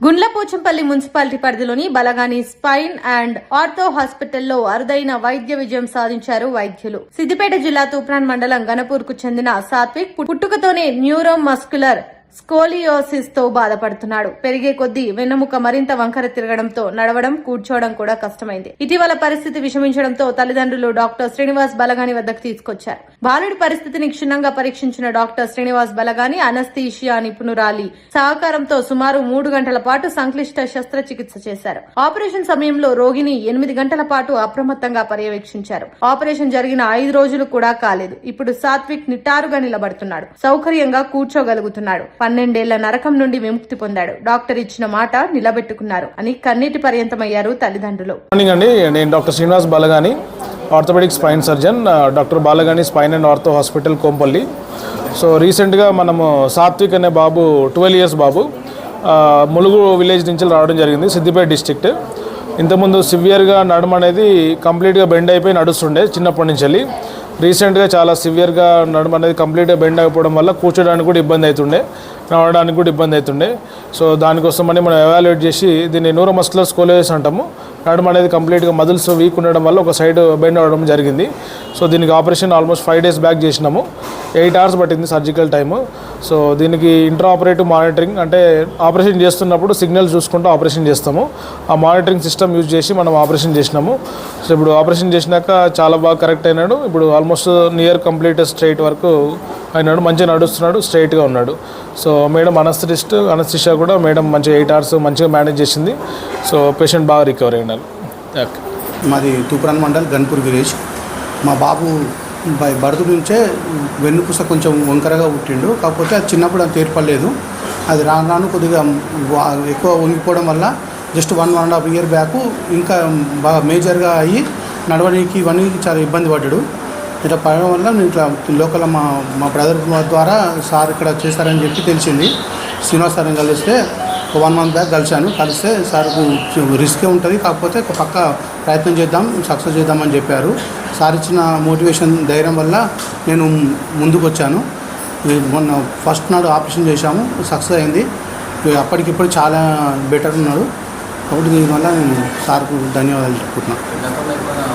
Gundlapochampally municipality పరిధిలోని Balagani spine and ortho హాస్పిటల్లో అరుదైన వైద్య విజయం సాధించారు వైద్యులు. సిద్దిపేట జిల్లా తూప్రాన్ మండలం గణపూర్ కు చెందిన సాత్విక్ పుట్టుకతోనే న్యూరోమస్కులర్ స్కోలియోసిస్ తో బాధపడుతున్నాడు. పెరిగే కొద్దీ వెన్నెముక మరింత వంకర తిరగడంతో నడవడం, కూర్చోవడం కూడా కష్టమైంది. ఇటీవల పరిస్థితి విషమించడంతో తల్లిదండ్రులు డాక్టర్ శ్రీనివాస్ బలగాని వద్దకు తీసుకొచ్చారు. బాలుడి పరిస్థితిని క్షుణ్ణంగా పరీక్షించిన డాక్టర్ శ్రీనివాస్ బలగాని అనస్థీషియా నిపుణురాలి సహకారంతో సుమారు 3 గంటల పాటు సంక్లిష్ట శస్త్రచికిత్స చేశారు. ఆపరేషన్ సమయంలో రోగిని 8 గంటల పాటు అప్రమత్తంగా పర్యవేక్షించారు. ఆపరేషన్ జరిగిన 5 రోజులు కూడా కాలేదు. ఇప్పుడు సాత్విక్ నిటారుగా నిలబడుతున్నాడు. సౌకర్యంగా కూర్చోగలుగుతున్నాడు. 12 ఏళ్ల నరకం నుండి విముక్తి పొందాడు. డాక్టర్ ఇచ్చిన మాట నిలబెట్టుకున్నారు అని కన్నీటి పర్యంతమయ్యారు తల్లిదండ్రులు. నేను doctor Srinivas Balagani, orthopaedic spine surgeon, doctor Balagani spine and ortho hospital Kompally. So రీసెంట్గా మనము సాత్విక్ అనే బాబు 12 ఇయర్స్ బాబు ములుగు విలేజ్ నుంచి రావడం జరిగింది, సిద్దిపేట డిస్ట్రిక్ట్. ఇంతకుముందు సివియర్గా నడమ అనేది కంప్లీట్గా బెండ్ అయిపోయి నడుస్తుండే చిన్నప్పటి నుంచి వెళ్ళి. రీసెంట్గా చాలా సివియర్గా నడమ అనేది కంప్లీట్గా బెండ్ అయిపోవడం వల్ల కూర్చోడానికి కూడా ఇబ్బంది అవుతుండే, నడవడానికి కూడా ఇబ్బంది అవుతుండే. సో దానికోసమని మనం ఎవాల్యుయేట్ చేసి దీన్ని న్యూరోమస్కులర్ స్కోలియోసిస్ అంటాము. నడుమ అనేది కంప్లీట్గా మజిల్స్ వీక్ ఉండడం వల్ల ఒక సైడ్ బెండ్ అవ్వడం జరిగింది. సో దీనికి ఆపరేషన్ ఆల్మోస్ట్ 5 days బ్యాక్ చేసినాము. 8 hours పట్టింది సర్జికల్ టైము. సో దీనికి ఇంట్రా ఆపరేటివ్ మానిటరింగ్, అంటే ఆపరేషన్ చేస్తున్నప్పుడు సిగ్నల్స్ చూసుకుంటూ ఆపరేషన్ చేస్తాము. ఆ మానిటరింగ్ సిస్టమ్ యూజ్ చేసి మనం ఆపరేషన్ చేసినాము. సో ఇప్పుడు ఆపరేషన్ చేసినాక చాలా బాగా కరెక్ట్ అయినాడు. ఇప్పుడు ఆల్మోస్ట్ నియర్ కంప్లీట్ స్ట్రైట్ వరకు అయినాడు. మంచిగా నడుస్తున్నాడు, స్ట్రైట్గా ఉన్నాడు. సో మేడం అనస్థిషియా కూడా మేడం మంచిగా 8 hours మంచిగా మేనేజ్ చేసింది. సో పేషెంట్ బాగా రికవర్ అయినారు. మాది తూప్రాన్ మండల్ గన్పూర్ విలేజ్. మా బాబు బడుతు నుంచే వెన్నుపూస కొంచెం వంకరగా పుట్టిండు. కాకపోతే అది చిన్నప్పుడు అంత ఏర్పడలేదు. అది రాను కొద్దిగా ఎక్కువ వంగిపోవడం వల్ల జస్ట్ 1.5 year బ్యాక్ ఇంకా బాగా మేజర్గా అయ్యి నడవడానికి ఇవన్నీ చాలా ఇబ్బంది పడ్డాడు. ఇట్లా పడడం వల్ల నేను ఇట్లా లోకల్ మా బ్రదర్ ద్వారా సార్ ఇక్కడ చేశారని చెప్పి తెలిసింది. శ్రీనివాస్ సార్ని కలిస్తే 1 month బ్యాక్ కలిస్తే సార్కు రిస్కే ఉంటుంది, కాకపోతే ఒక పక్క ప్రయత్నం చేద్దాం, సక్సెస్ చేద్దామని చెప్పారు. సార్ ఇచ్చిన మోటివేషన్, ధైర్యం వల్ల నేను ముందుకు వచ్చాను. మొన్న ఫస్ట్ నాడు ఆపరేషన్ చేశాము, సక్సెస్ అయింది. అప్పటికిప్పుడు చాలా బెటర్ ఉన్నాడు. కాబట్టి దీనివల్ల నేను సార్కు ధన్యవాదాలు చెప్పుకుంటున్నాను.